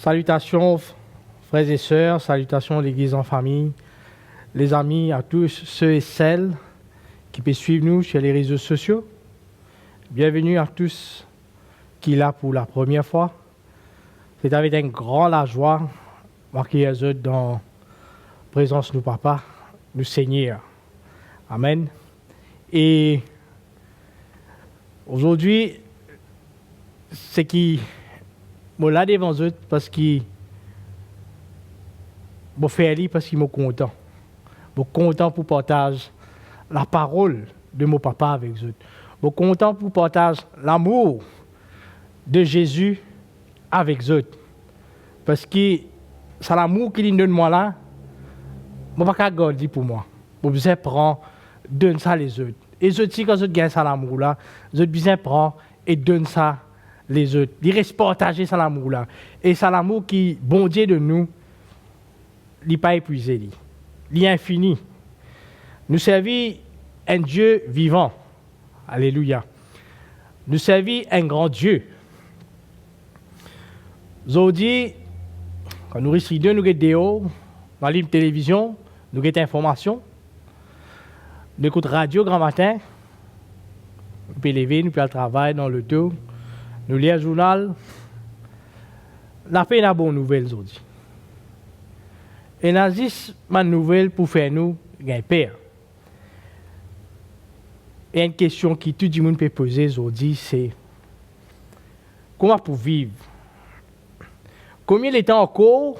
Salutations, frères et sœurs, salutations l'Église en famille, les amis, à tous ceux et celles qui peuvent suivre nous sur les réseaux sociaux. Bienvenue à tous qui sont là pour la première fois. C'est avec un grand la joie marquer les autres dans la présence de nous papa, nous Seigneur. Amen. Et aujourd'hui, c'est qui je là devant eux parce que je fais parce qu'ils sont contents. Je suis content pour partager la parole de mon papa avec eux. Je suis content pour partager l'amour de Jésus avec eux. Parce que c'est l'amour qu'il donne moi là, je ne peux pas garder pour moi. Je besoin prendre, donne ça les autres. Et eux aussi, quand ils gagnent ça l'amour là, ils besoin prendre et donne ça les autres. Ils restent partager ça l'amour là. Et c'est l'amour qui, bon Dieu de nous, il n'est pas épuisé. Il est infini. Nous servons un Dieu vivant. Alléluia. Nous servons un grand Dieu. Aujourd'hui, quand nous récidons, nous avons des hauts, dans la télévision, nous avons des informations. Nous écoutons radio grand matin. Nous pouvons lever, nous pouvons travailler dans le dos. Nous lisons le journal. La paix est une bonne nouvelle aujourd'hui. Et nous avons juste une nouvelle pour faire nous gagner paix. Et une question que tout le monde peut poser aujourd'hui, c'est comment pour vivre? Combien de temps encore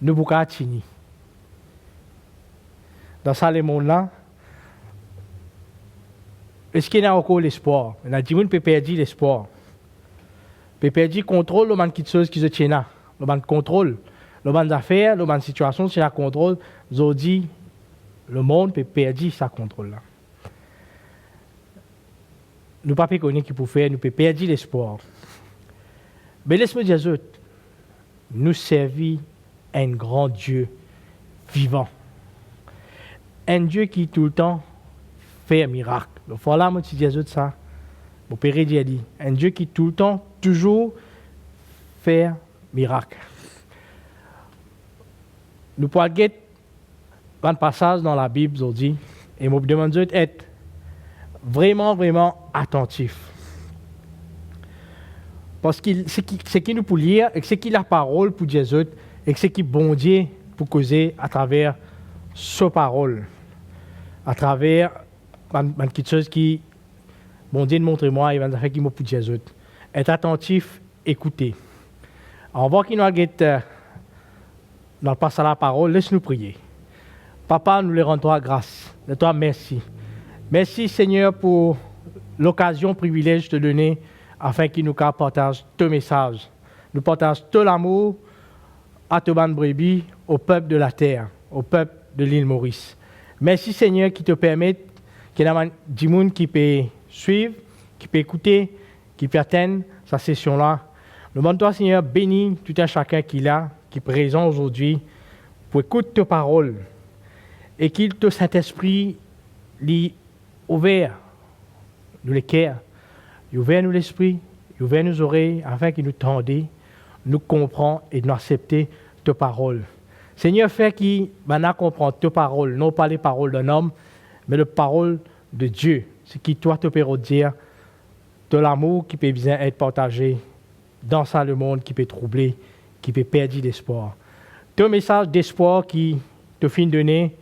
nous pouvons tenir? Dans ce monde-là, est-ce qu'il y a encore l'espoir? Il y a des gens qui peuvent perdre l'espoir. Ils peuvent perdre le contrôle de quelque chose qui se tient là. Le contrôle, le affaires, le situation, c'est le contrôle. Aujourd'hui, le monde peut perdre ce contrôle-là. Nous ne pouvons pas connaître ce qu'il peut faire, nous pouvons perdre l'espoir. Mais laisse-moi dire ça. Nous servons un grand Dieu vivant. Un Dieu qui tout le temps fait un miracle. Voilà, moi, tu dis ça. Mon père dit, un Dieu qui tout le temps, toujours fait un miracle. Nous pouvons regarder un passage dans la Bible aujourd'hui et je me demande d'être vraiment, vraiment attentif. Parce que ce qui nous peut lire, et ce qui est la parole pour Jésus, et ce qui est bon Dieu pour causer à travers sa parole, à travers quelque chose qui, bon Dieu, montre-moi, et va faire qui m'a pour Jésus. Être attentif, écouter. On voit qu'il nous a dans le passage à la parole, laisse-nous prier. Papa, nous les rendons grâce. De toi, merci. Merci, Seigneur, pour l'occasion, privilège de te donner afin qu'il nous partage ton message. Nous partageons tout l'amour à ton brebis, au peuple de la terre, au peuple de l'île Maurice. Merci, Seigneur, qui te permet qu'il y ait des gens qui peuvent suivre, qui peuvent écouter, qui peuvent atteindre cette session-là. Nous demandons, Seigneur, bénis tout un chacun qui est là, qui est présent aujourd'hui, pour écouter tes paroles et qu'il te Saint-Esprit l'ait ouvert nous les cœurs, il ouvert nous l'esprit, il ouvert nos oreilles afin qu'il nous tende, nous comprend et nous accepter tes paroles. Seigneur, fais qu'il maintenant comprend tes paroles, non pas les paroles d'un homme, mais les paroles de Dieu. Ce qui toi te peut dire de l'amour qui peut bien être partagé dans ça le monde qui peut troubler, qui peut perdre l'espoir. Ton message d'espoir qui te fin donner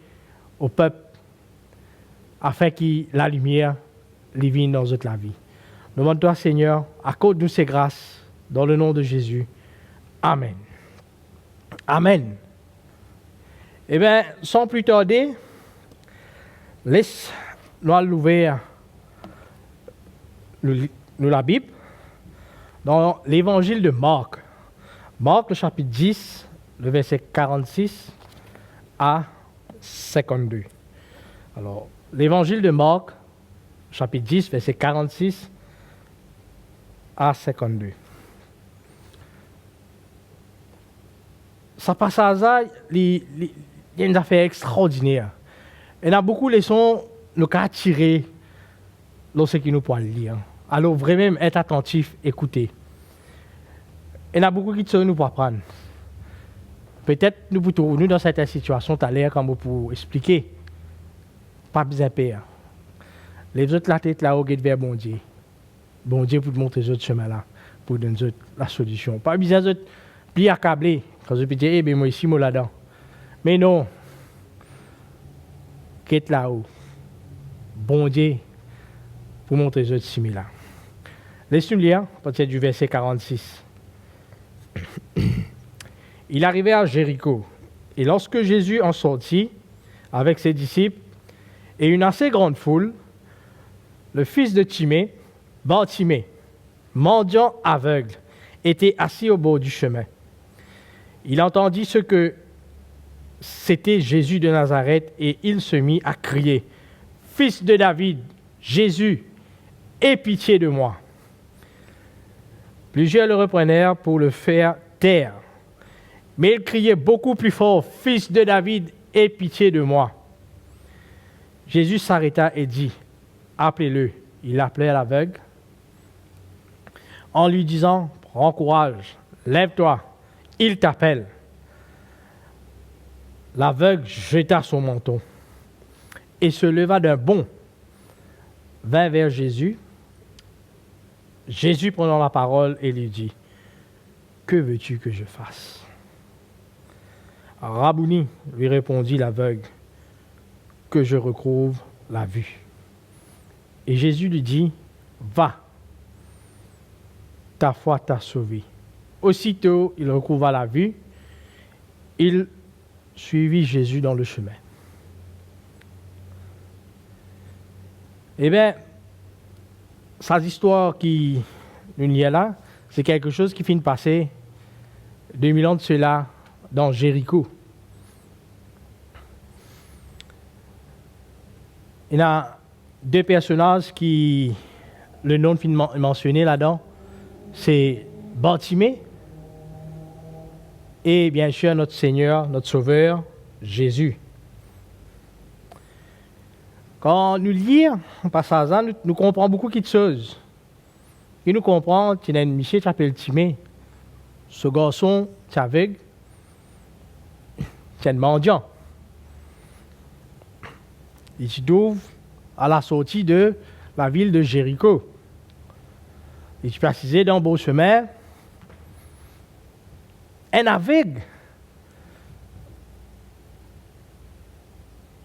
au peuple afin que la lumière vienne dans toute la vie. Nous demandons, Seigneur, accorde-nous ces grâces dans le nom de Jésus. Amen. Amen. Eh bien, sans plus tarder, laisse-nous l'ouvrir la Bible dans l'évangile de Marc. Marc, le chapitre 10, le verset 46 à 52. Alors, l'évangile de Marc, chapitre 10, verset 46 à 52. Ça passe à ça, il y a une affaire extraordinaire. Il y a beaucoup de leçons à tirer lorsque nous pouvons lire. Alors, vraiment, être attentif, écouter. Il y a beaucoup qui nous pour apprendre. Peut-être nous pour nous dans cette situation, tu as l'air comme pour expliquer. Pas besoin de peur. Les autres la tête là-haut vers bon Dieu. Bon Dieu pour te montrer les autres chemins là, pour donner la solution. Pas besoin de plier accablé. Quand je peux dire, eh bien moi ici, moi là-dedans. Mais non. Quitte là-haut. Bon Dieu pour montrer les autres similaires. Laisse-nous lire, à partir du verset 46. Il arrivait à Jéricho, et lorsque Jésus en sortit avec ses disciples et une assez grande foule, le fils de Timée, Bartimée, mendiant aveugle, était assis au bord du chemin. Il entendit ce que c'était Jésus de Nazareth et il se mit à crier, « Fils de David, Jésus, aie pitié de moi. » Plusieurs le reprenèrent pour le faire taire. Mais il criait beaucoup plus fort, « Fils de David, aie pitié de moi. » Jésus s'arrêta et dit, « Appelez-le. » Il appelait l'aveugle en lui disant, « Prends courage, lève-toi, il t'appelle. » L'aveugle jeta son menton et se leva d'un bond, vint vers Jésus. Jésus prenant la parole et lui dit, « Que veux-tu que je fasse ?» Rabouni, lui répondit l'aveugle, « Que je retrouve la vue. » Et Jésus lui dit, « Va, ta foi t'a sauvé. » Aussitôt, il recouvra la vue. Il suivit Jésus dans le chemin. Eh bien, cette histoire qui nous lie là, c'est quelque chose qui finit de passer 2000 ans de cela dans Jéricho. Il y a deux personnages qui, le nom finit mentionné là-dedans, c'est Bartimée et bien sûr notre Seigneur, notre Sauveur, Jésus. Quand nous lisons un passage, nous comprenons beaucoup de choses. Et nous comprenons qu'il y a un monsieur qui s'appelle Timée. Ce garçon, c'est aveugle, c'est un mendiant. Il se trouve à la sortie de la ville de Jéricho. Il se précisait dans le beau chemin, un aveugle.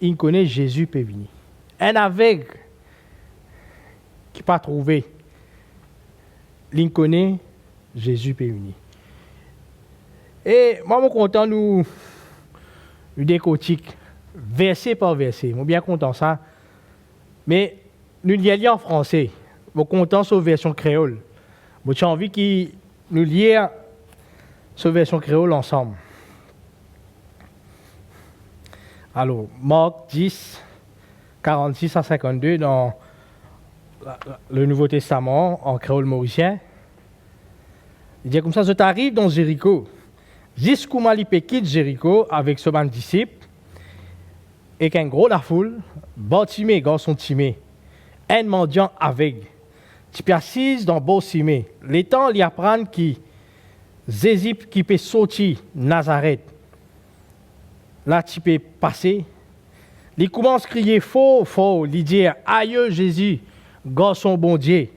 Il connaît Jésus peut venir. Un aveugle qui n'a pas trouvé. Il connaît Jésus peut venir. Et moi, je suis content nous décortiquer verset par verset. Je suis bien content de ça. Mais nous lisons en français. Je suis content sur la version créole. J'ai envie que nous lions sur la version créole ensemble. Alors, Marc 10, 46 à 52 dans le Nouveau Testament en créole mauricien. Il dit comme ça, « Je t'arrive dans Jéricho. Jusqu'où Malipé quitte Jéricho avec ce ban disciple, et qu'un gros la foule, Bartimée, garçon Timée, un mendiant aveugle, tu peux assise dans beau Timée. Les temps lui apprennent qui Jésus qui peut sortir Nazareth. Là, tu peux passer. Il commence à crier fort, fort. Il dit, aïe Jésus, garçon bon Dieu,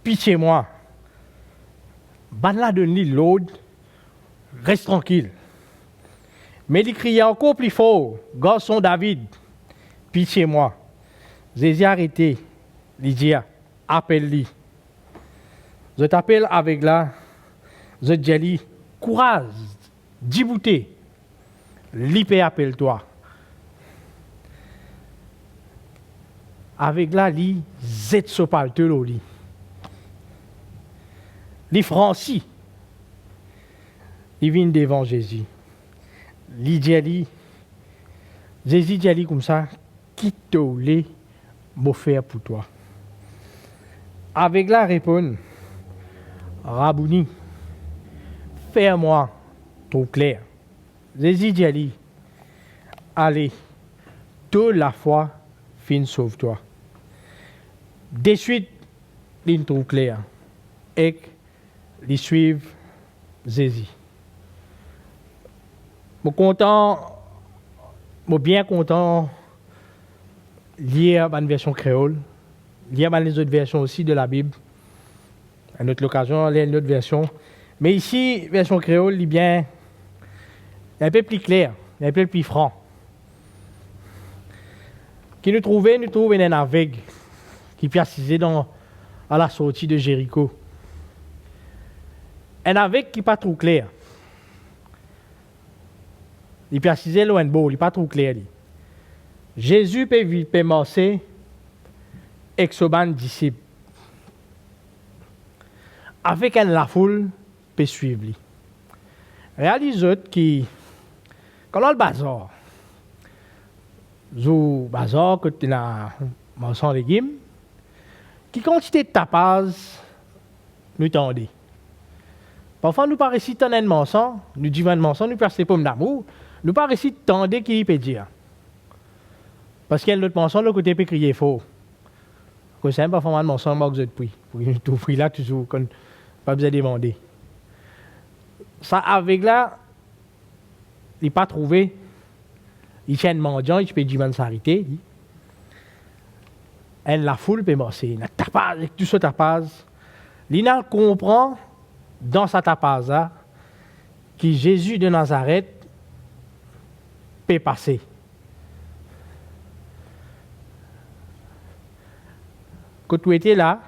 pitié-moi. Ben là, donne-lui l'aude, reste tranquille. Mais il criait encore plus fort, garçon David, pitié-moi. Jésus a arrêté. Il dit, appelle-lui. Je t'appelle avec là, je dis, courage, dibouté, l'IP appelle-toi. Avec là, li zet so palte lo li. Li franci. Il vient devant Jésus. Li dit, Jésus dit comme ça, qui te voulait me faire pour toi. Avec la réponse, Rabouni, fais-moi tout clair. Jésus dit, allez, toute la foi, fin sauve-toi. De suite, il trouve clair. Et ils suivent Jésus. Je suis content, je suis bien content de lire une version créole, lire les autres versions aussi de la Bible. À notre occasion, lire une autre version. Mais ici, version créole, il est bien un peu plus clair, un peu plus franc. Qui nous trouve un aveugle qui passait à la sortie de Jéricho. Un aveugle qui n'est pas trop clair. Il passait loin de beau, il n'est pas trop clair. Jésus peut marcher avec ses disciples. Avec la foule peut suivre. Réalisez que quand on a le bazar, le bazar, quand on a un légumes, qui quantité de tapas nous tendez. Parfois, nous paraissons si tant de mensonges, nous disons mensonges, nous passons pas d'amour, nous paraissons tendez qu'il peut dire. Parce qu'il y a notre mensonge, le côté peut crier faux. Que c'est pas forcément mensonge, moi, que vous êtes pris. Tout pris là, toujours, quand pas besoin de demander. Ça, avec là, il n'est pas trouvé. Il tient un mendiant, il peut dire qu'il s'arrêter. Et la foule peut marcher. Il tapage, avec tout ce tapage. Il comprend dans sa tapage là que Jésus de Nazareth peut passer. Quand tu étais là,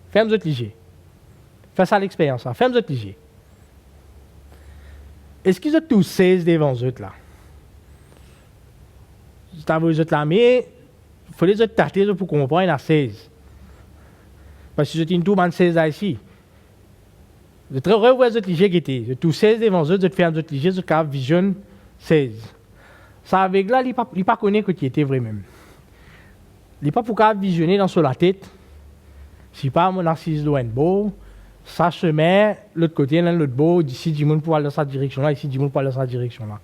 ferme votre léger. Fais ça l'expérience, ferme votre léger. Est-ce qu'ils ont tous 16 devant eux là? Si vous êtes là, mais il faut les autres tâter pour comprendre, il y en a 16. Parce que c'est une tour de 16 là ici. Vous êtes heureux, vous êtes léger qui était. Vous êtes tous 16 devant eux, vous êtes ferme votre léger, vous êtes vision 16. Ça avec là, il ne pas connaître qui était vrai même. Il n'est pas pour visionner dans la tête. Si pas mon assise loin de beau, ça se met l'autre côté, là, l'autre beau, d'ici du monde pour aller dans cette direction-là, ici du monde pour aller dans cette direction-là.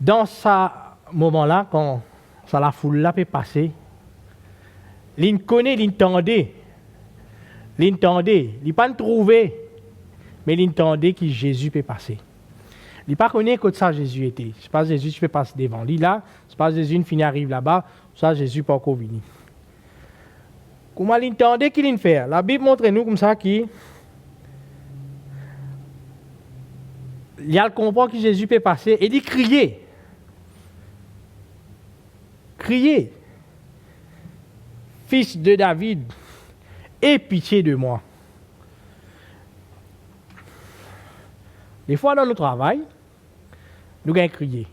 Dans ce moment-là, quand ça la foule-là peut passer, l'in connaît, l'intendait. L'intendait. Il n'est pas trouvé, mais l'intendait que Jésus peut passer. Il n'est pas connu que ça Jésus était. C'est pas Jésus qui peut passer devant lui là, c'est pas Jésus qui finit arrive là-bas, ça Jésus pas encore venu. Comment l'entendait qu'il fait? La Bible montre nous comme ça qu'il y a le comprend que Jésus peut passer et dit crier. Crier. Fils de David, aie pitié de moi. Des fois dans notre travail, nous gagnons crier.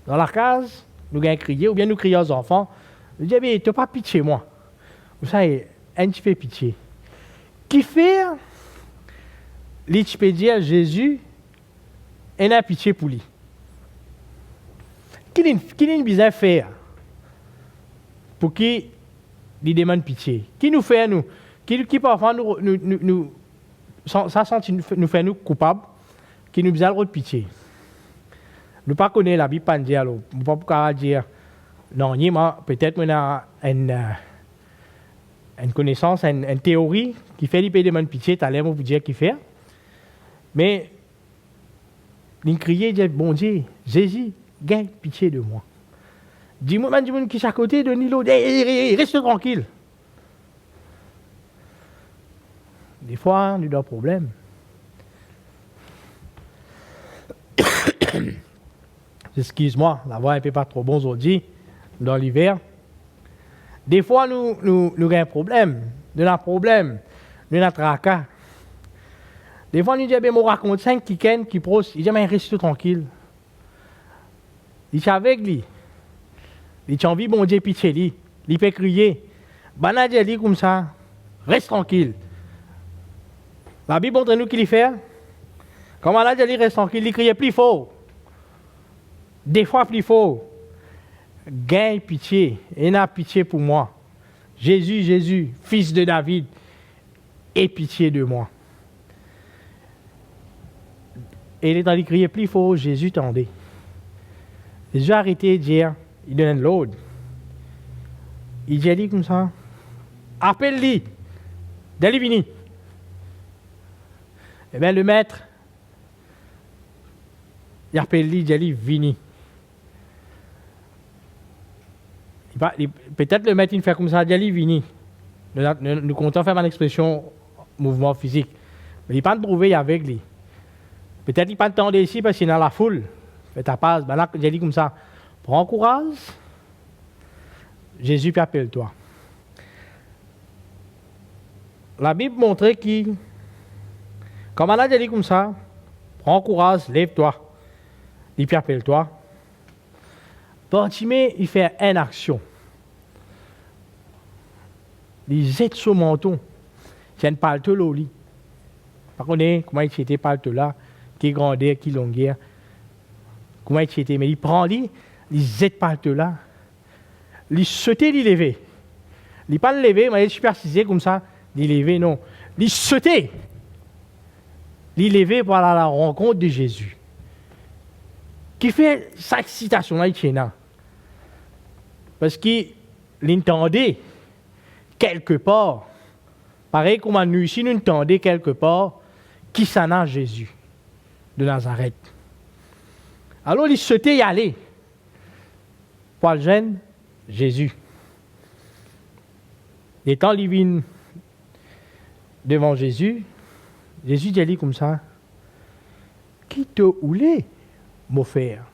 Dans la case, nous gagnons crier, ou bien nous crions aux enfants. Nous disons, mais tu n'as pas pitié, moi. Vous savez, un petit peu pitié. Qui fait, tu peux dire, Jésus, il a pitié pour lui. Qu'il a besoin de faire pour qu'il demande pitié? Qui nous fait, nous? Qui parfois nous fait nous coupables, qui nous besoin de pitié? Nous ne connaissons pas la Bible, pas dire, nous ne pouvons pas dire, non, peut-être qu'on a une connaissance, une théorie qui fait qu'il peut demander pitié, tu as l'air de dire qu'il fait. Mais, il criait, il dit, bon Dieu, Jésus, gagne pitié de moi. Dis-moi, qui est à côté de Nilo, reste tranquille. Des fois, on a des problèmes. Excuse-moi, la voix n'est pas trop bonne aujourd'hui, dans l'hiver. Des fois, nous avons un problème. Nous avons un problème. Nous avons un tracas. Des fois, nous disons, on raconte 5 qui prosent. Il dit, mais reste tranquille. Il est avec lui. Il a envie, bon Dieu, pitié lui. Il peut crier. Ben, il dit comme ça, reste tranquille. La Bible montre nous qu'il fait. Comment là, il reste tranquille, il crie plus fort. Des fois plus fort. Gagne pitié, et n'a pitié pour moi. Jésus, Jésus, fils de David, aie pitié de moi. Et il est en train de crier plus fort, Jésus tendait. Jésus a arrêté de dire, il donne l'ordre. Il dit comme ça, appelle-lui, d'aller venir. Eh bien, le maître, il appelle lui, il dit, vini. Peut-être le maître, il fait comme ça, il dit, vini. Nous comptons faire une expression mouvement physique. Mais il ne peut pas trouver avec lui. Peut-être il ne peut pas t'entendre ici parce qu'il est dans la foule. Fais ta passe. Ben là, j'ai dit comme ça, prends courage. Jésus puis appelle-toi. La Bible montrait que, comme on a dit comme ça, prends courage, lève-toi. Il puis appelle-toi. Bartimée, il fait une action. Il jette son menton. C'est une palte au lit. Par contre, comment il était palte là, qui grandeur, qui longueur. Comment il était, mais il prend lui, il jette palte là. Il sautait, il levé. Il n'est pas levé, mais il est supercisé comme ça. Il levé, non. Il sautait. Il levé pour aller à la rencontre de Jésus. Qui fait sa citation là, il tient là. Parce qu'il entendait quelque part, pareil comme nous ici, nous entendons quelque part, qui s'en a Jésus de Nazareth. Alors il souhaitait y aller. Pour le jeune, Jésus. Et quand il vient devant Jésus, Jésus dit comme ça, qui te voulait m'offrir?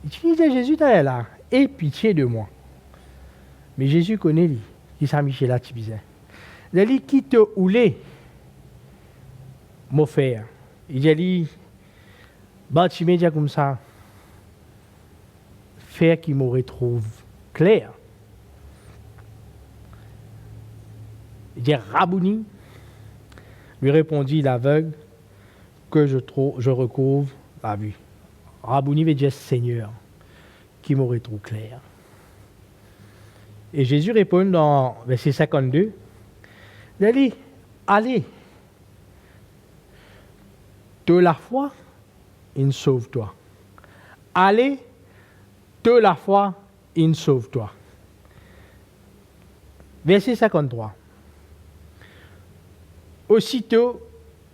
Il dit à Jésus, tu es là, aie pitié de moi. Mais Jésus connaît lui, qui s'est Michel là, tu disais. Il dit, qui te voulait m'offrir? Il dit, Bartimée dit comme ça, faire qu'il me retrouve clair. Il dit, Rabouni, lui répondit l'aveugle, que je recouvre la vue. Rabouni veut dire Seigneur, qui me retrouve clair. Et Jésus répond dans verset 52, il dit, allez, de la foi, il sauve-toi. Allez, de la foi, il sauve-toi. Verset 53. Aussitôt,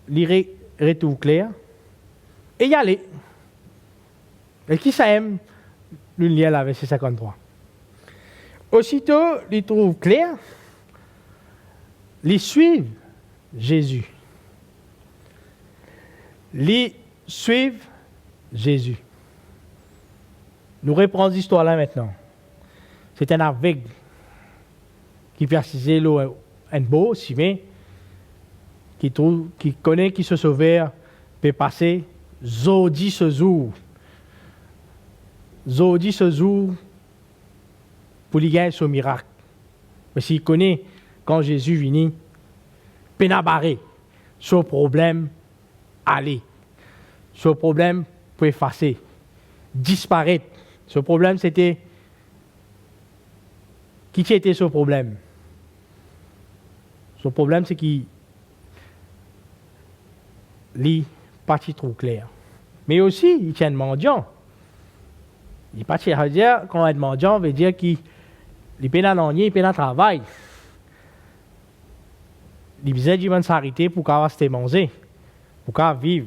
il retrouve clair, et y aller. Et qui ça aime le lien là, verset 53. Aussitôt, il trouve clair, il suivent Jésus. Ils suivent Jésus. Nous reprenons l'histoire là maintenant. C'est un aveugle qui persisait l'eau un beau, si bien, qui connaît qui se sauveur peut passer, Zodi ce jour. Zodi ce jour pour lui gagner son miracle. Parce qu'il connaît quand Jésus vient, pénabaré, son problème, aller. Ce problème peut effacer, disparaître. Ce problème, c'était... Qui était ce problème? Ce problème, c'est qu'il n'est pas trop clair. Mais aussi, il tient un mendiant. Il n'est pas à dire, quand un mendiant veut dire qu'il est pénal en il est pénal travail. Il besoin de s'arrêter pour qu'il se manger, pour qu'il vive.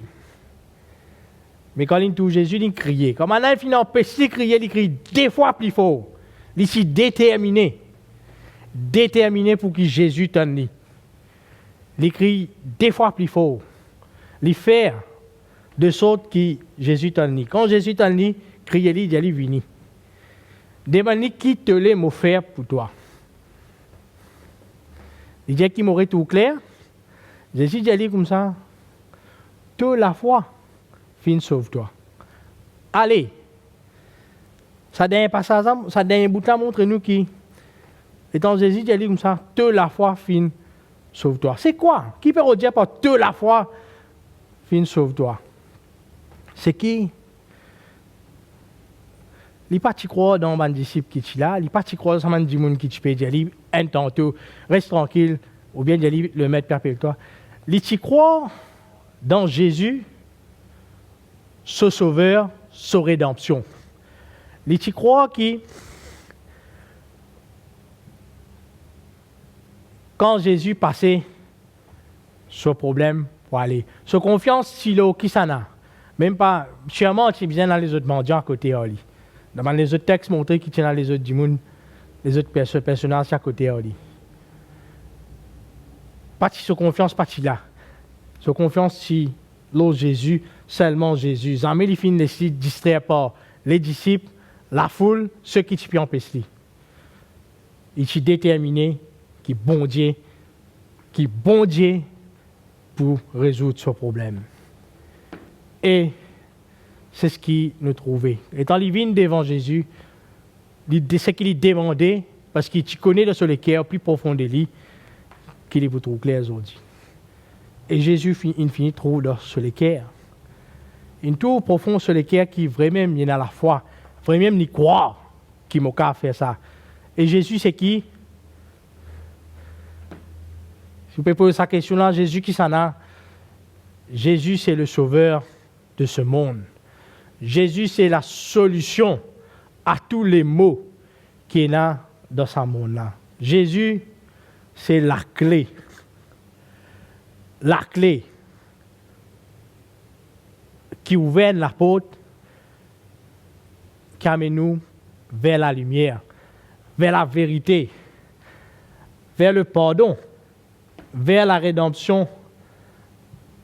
Mais quand il touche Jésus, il crie. Comme un enfant empêché de crier, il crie 2 fois plus fort. Il est déterminé. Déterminé pour que Jésus t'en ait. Il crie 2 fois plus fort. Il fait de sorte que Jésus t'en ait. Quand Jésus t'en ait, criez-lui, il dit, vini. Demande-lui qui te l'a offert pour toi. Il dit qu'il m'aurait tout clair. Jésus dit comme ça, toute la foi, fin sauve-toi. Allez. Ça dernier passage, ça dernier bout là montre-nous qui, étant Jésus dit comme ça, toute la foi, fin sauve-toi. C'est quoi? Qui peut dire par toute la foi, fin sauve-toi? C'est qui? Il n'est pas de croire dans mon disciple qui est là, il n'est pas de croire dans mon monde qui peut dire, un tantôt, reste tranquille, ou bien dire, le maître perpétuel. Il est croire dans Jésus, ce sauveur, sa rédemption. Il est croire que quand Jésus passait ce problème pour aller. Ce confiance, si l'eau qui s'en a. Même pas, sûrement, tu bien dans les autres mendiants à côté, Ali. Dans les autres textes montrés qui tiennent dans les autres dimoun, les autres personnages à côté, Ali. Pas si confiance, pas si là. Ce confiance, si l'eau Jésus, seulement Jésus. Jamais les filles ne distraient pas les disciples, la foule, ceux qui t'y empêchent. Il est déterminé qui bon Dieu pour résoudre ce problème. Et c'est ce qu'il nous trouvait. Étant il vient devant Jésus, ce qu'il lui demandait, parce qu'il connaît dans le cœur plus profond de lui, qu'il est pour trop clair aujourd'hui. Et Jésus, il finit trop dans le cœur. Une tour profond sur le cœur qui vraiment il a la foi, vraiment il croit qu'il m'a qu'à faire ça. Et Jésus, c'est qui? Si vous pouvez poser cette question-là, Jésus qui s'en a? Jésus, c'est le sauveur de ce monde. Jésus, c'est la solution à tous les maux qu'il y a dans ce monde-là. Jésus, c'est la clé. La clé qui ouvre la porte, qui amène nous vers la lumière, vers la vérité, vers le pardon, vers la rédemption,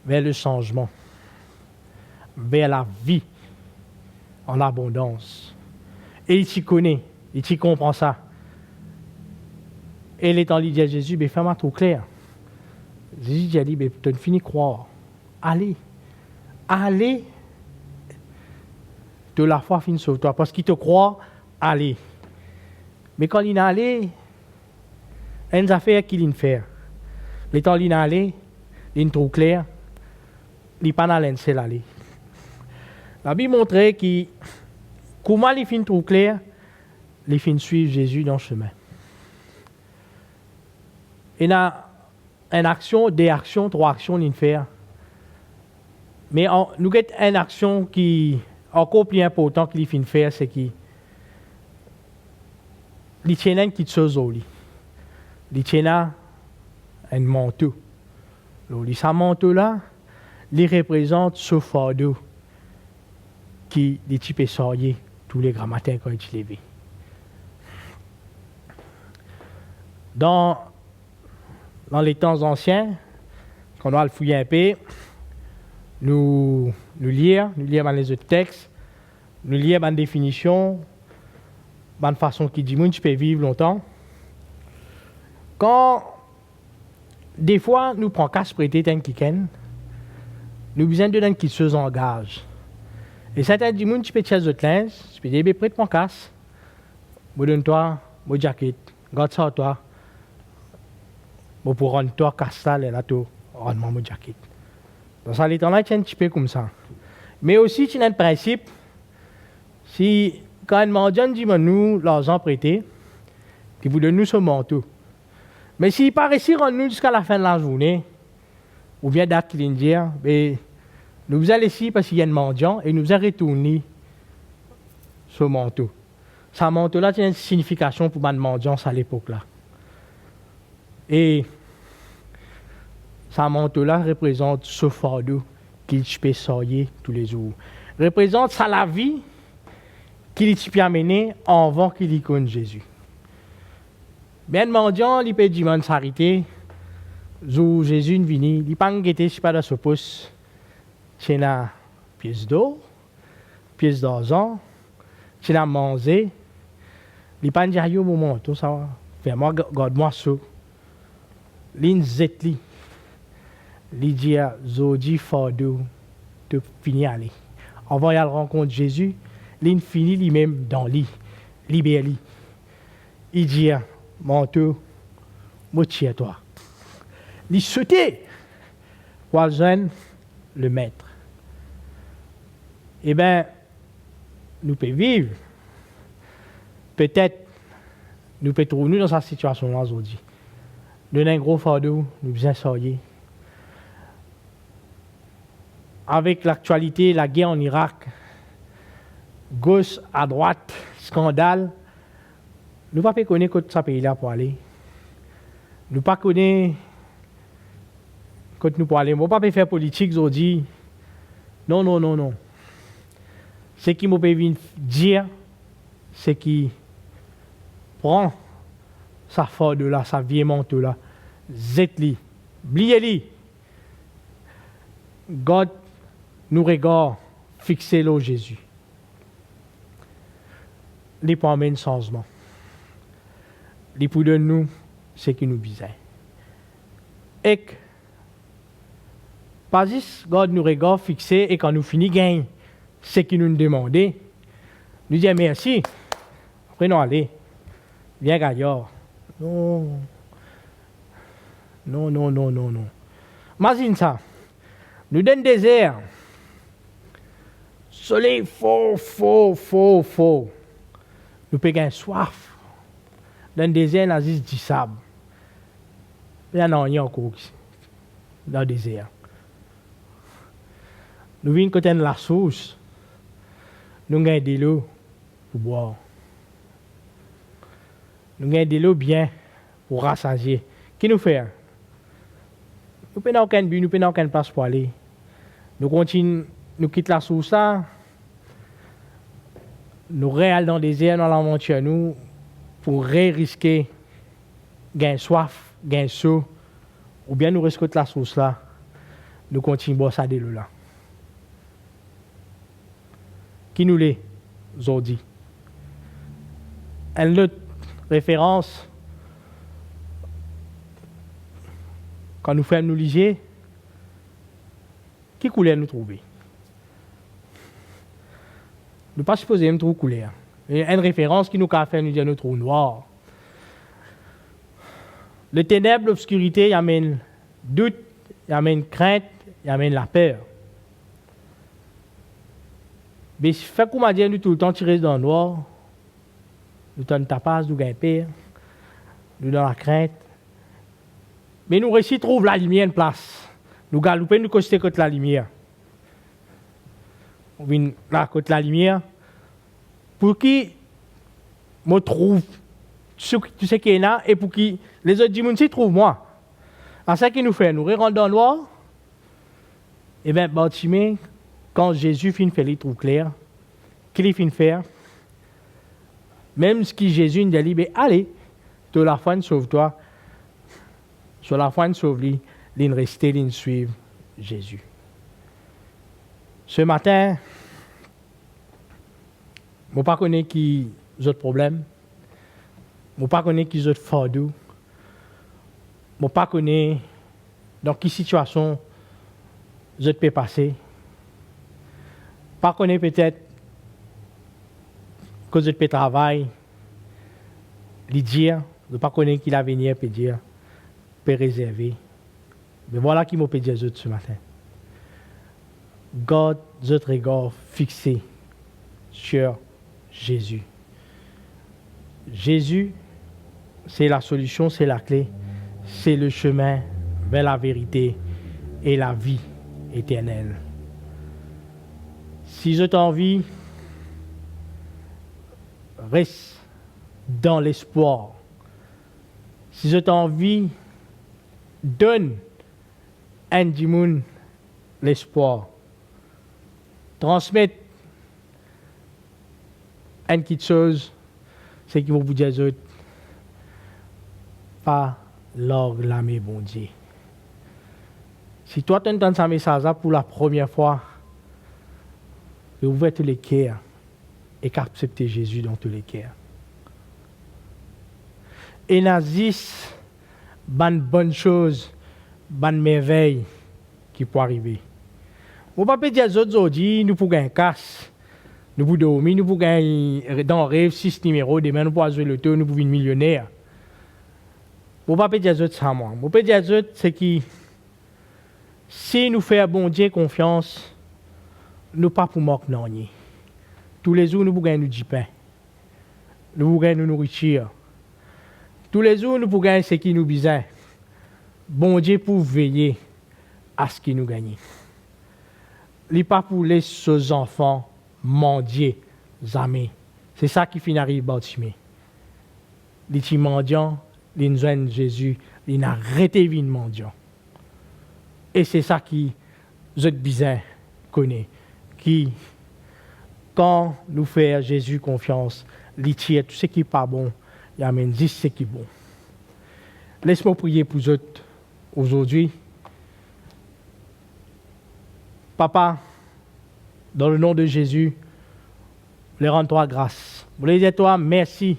vers le changement, vers la vie en abondance. Et il t'y connaît, il t'y comprend ça. Et il est en dit à Jésus, mais fais-moi tout clair. Jésus a dit, mais tu ne finis croire. Allez, de la foi finit sur toi, parce qu'il te croit, allez. Mais quand il est allé, il y a une affaire qu'il vient faire. Le temps il est allé, il est trop clair, il n'est pas dans l'ancien aller. La Bible montrait que comment il finit trop clair, il finit suivre Jésus dans le chemin. Il y a une action, deux actions, trois actions qu'il faire. Mais nous avons une action qui est encore plus importante qu'il finit faire, c'est qu'il tient une petite chose au lit. Il tient un manteau. Ce manteau-là, il représente ce fardeau qui les types sortir tous les grands matins quand ils se lèvent. Dans les temps anciens, quand on va le fouiller un peu, nous lire dans les autres textes, nous lire dans les définitions, dans la façon qui dit que tu peux vivre longtemps. Quand des fois nous prenons qu'à se prêter un week-end, nous avons besoin de gens qui se engagent. Et certains disent que tu peux te faire d'autres linges, tu peux dire prête mon casse, je donne-toi mon jacket, garde ça à toi. Pour rendre toi castal et là tout rendre mon jacket. Dans ça les temps-là, c'est un petit peu comme ça. Mais aussi, tu as un principe. Si quand un mendiant dit nous l'argent prêté, qu'il vous donne nous ce manteau. Mais s'il pas réussi à rendre nous jusqu'à la fin de la journée, ou bien date qu'il dire, mais nous vous allons ici parce qu'il y a un mendiant et nous allons retourner ce manteau. Ce manteau-là, c'est une signification pour le mendiant à l'époque-là. Et ce manteau-là représente ce fardeau qu'il peut sortir tous les jours. Représente ça la vie qu'il peut amener avant qu'il y connaisse Jésus. Bien le mendiant, il peut dire s'arrêter. Où Jésus ne vient, il ne peut pas guetter si pas dans ce poste. C'est une pièce d'eau, pièce d'argent, c'est une manger. Il ne peut pas dire au moment tout ça. Fais-moi, garde-moi ça. L'in zetli, l'idea zodi fardeau de finir aller. On va y aller rencontrer Jésus, l'in finit lui-même dans lui, libère-lui. Il dit, manteau, moitié à toi. Il sautait pour rejoindre le maître. Eh bien, nous pouvons vivre. Peut-être, nous pouvons trouver nous dans cette situation-là aujourd'hui. Nous avons un gros fardeau, nous besoin sortir. Avec l'actualité, la guerre en Irak, gauche à droite, scandale, nous ne pouvons pas connaître ce pays-là pour aller. Nous ne pouvons pas connaître quand nous parlons, on ne peut pas faire politique aujourd'hui. Non, non, non, non. Ce qui m'a pu dire, c'est qu'il prend sa force là, sa vieille manteau là, zet-li, bliez-li. God nous regarde, fixez-le au Jésus. Les pour amener changement. Les pour de nous, c'est qui nous besoin. Et pas juste God nous regarde, fixé, et quand nous finissons gagne, ce qui nous demande, nous disons merci. Après nous aller, viens gaillard. Non. Non, non, non, non, non. Imagine ça. Nous donne désert. Soleil fort. Nous payons soif. Dans le désert, il y a juste du sable. Il y en a rien encore dans le désert. Nous venons côté de la source. Nous gagnons de l'eau pour boire. Nous gagnons de l'eau bien pour rassasier. Qui nous fait? Nous n'avons aucun but, nous n'avons aucune place pour aller. Nous continuons, nous quittons la source là. Nous réallons dans le désert, dans l'aventure, nous, pour risquer gagner soif, gagner chaud, ou bien nous risquons la source là. Nous continuons à boire ça de l'eau là. Qui nous l'est aujourd'hui? Une autre référence, quand nous faisons nous liger, qui couleur nous trouver? Nous ne pas supposer nous trouver couleur. Il y a une référence qui nous a fait nous dire nous trouver noir. Le ténèbre, l'obscurité, il amène doute, il amène crainte, il amène la peur. Mais si fait qu'on m'a dit nous tout le temps tirer dans le noir, nous donnons tapas, nous gagnons peur, nous dans la crainte. Mais nous réussissons à trouver la lumière en place. Nous galopons, nous costons contre la lumière. On vient là contre la lumière. Pour qui me trouve tout ce qui est là et pour qui les autres disent trouvent moi. À ce qu'il nous fait, nous rentrons dans le noir. Et bien, Bartimée, quand Jésus finit de faire les trous clairs, qu'il finit de faire, même ce que Jésus nous dit, allez, de la foi, sauve-toi. Sur la foi, sauve-lui, il reste, il suit Jésus. Ce matin, je ne connais pas qui autres problèmes. Je ne connais pas qui autres fardeaux. Je ne connais pas dans quelle situation je peux passer. Je ne connais peut-être que je peux travailler, lui dire, je ne connais pas qui l'avenir peut dire, peut réserver. Mais voilà qui m'a peut dire ce matin. God, notre regard fixé sur Jésus. Jésus, c'est la solution, c'est la clé, c'est le chemin vers la vérité et la vie éternelle. Si je t'envie, reste dans l'espoir. Si je t'envie, donne à Ndimoun l'espoir. Transmettre une petite chose, c'est qu'il faut vous dire autres, pas l'orglamé bon Dieu. Si toi tu entends ce message pour la première fois, ouvre tous les cœurs et qu'accepter Jésus dans tous les cœurs. Et n'azis, bonne chose, bonne merveille qui peut arriver. On ne peut pas dire aux autres aujourd'hui, nous pouvons gagner casse, nous pouvons dormir, nous pouvons gagner dans le rêve 6 numéros, demain nous pouvons jouer le tour, nous pouvons être millionnaires. On ne peut pas dire aux autres ça, moi. On peut dire aux autres, c'est que si nous faisons bon Dieu confiance, nous pas pour manquer non. Tous les jours, nous pouvons gagner du pain. Nous pouvons gagner nous nourriture. Tous les jours, nous pouvons gagner ce qui nous besoin. Bon Dieu pour veiller à ce qui nous gagne. Il n'est pas pour les enfants mendier, amis. C'est ça qui finit arrive Bartimée. Les petits mendiants, les jeunes Jésus, ils n'ont arrêté de mendiant. Et c'est ça qui, je bizarre, connaît. Qui, quand nous faisons Jésus confiance, il tire tout ce qui n'est pas bon, il amène juste ce qui est bon. Laisse-moi prier pour vous aujourd'hui. Papa, dans le nom de Jésus, je les rends-toi grâce. Je les dis toi merci.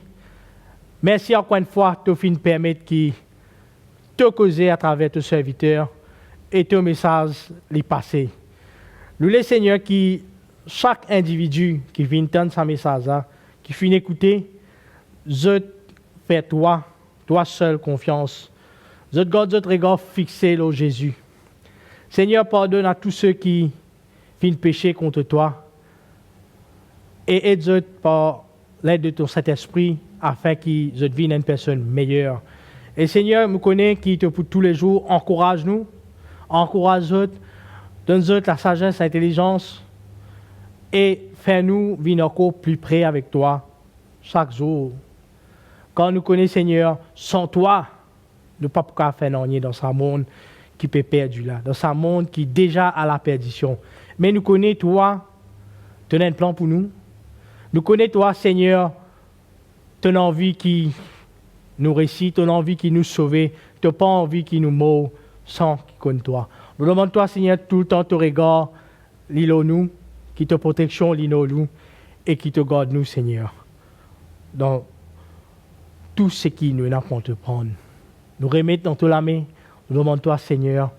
Merci encore une fois de nous permettre de te causer à travers tes serviteurs et tes messages les passer. Nous les Seigneur qui, chaque individu qui vient entendre ce message-là, qui finit d'écouter, je fais toi seul confiance. Je garde notre regard fixé sur Jésus. Seigneur, pardonne à tous ceux qui viennent pécher contre toi et aide-nous par l'aide de ton Saint-Esprit afin qu'ils deviennent une personne meilleure. Et Seigneur, nous connaissons qui te pour tous les jours, encourage-nous, encourage-nous, donne-nous la sagesse, l'intelligence et fais-nous venir encore plus près avec toi chaque jour. Quand nous connaissons, Seigneur, sans toi, nous ne pouvons pas faire rien dans ce monde qui peut perdre là, dans ce monde qui est déjà à la perdition. Mais nous connaissons, toi, tu as un plan pour nous. Nous connaissons, toi, Seigneur, tu as envie qui nous récite, tu as envie qui nous sauve, tu n'as pas envie qui nous meurt sans qui connaît toi. Nous demandons, toi, Seigneur, tout le temps, ton regard, l'île nous, qui te protection, l'île nous, et qui te garde nous, Seigneur, dans tout ce qui nous n'a pas te prendre. Nous remettons dans toute la main, nous demandons, toi, Seigneur,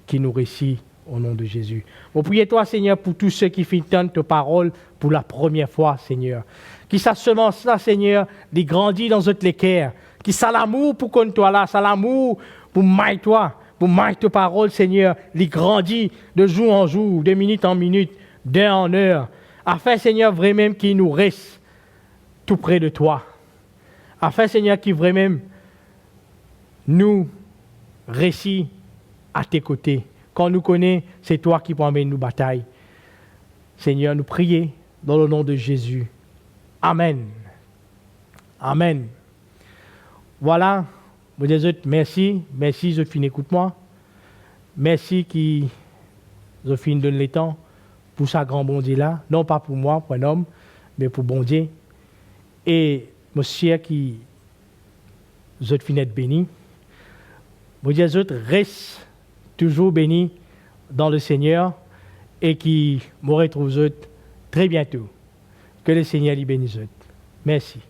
qui nous récite au nom de Jésus. Nous prions, toi, Seigneur, pour tous ceux qui entendent ta parole pour la première fois, Seigneur. Qui sa semence là, Seigneur, les grandit dans notre cœur. Qui ça l'amour pour qu'on toi là, ça l'amour pour mailler toi, pour mailler ta parole, Seigneur, les grandit de jour en jour, de minute en minute, d'heure en heure. Afin, Seigneur, vraiment qu'il nous reste tout près de toi. Afin, Seigneur, qu'il vraiment nous récit à tes côtés. Quand nous connaissons, c'est toi qui promènes nous bataille. Seigneur, nous prions dans le nom de Jésus. Amen. Amen. Voilà. Vous dites merci. Merci, je finis, écoute-moi. Merci qui, je finis donne le temps pour ça grand bon Dieu là. Non pas pour moi, pour un homme, mais pour bon Dieu. Et monsieur qui, je finis être béni. Vous dites, reste toujours béni dans le Seigneur et qui me retrouve très bientôt. Que le Seigneur les bénisse. Merci.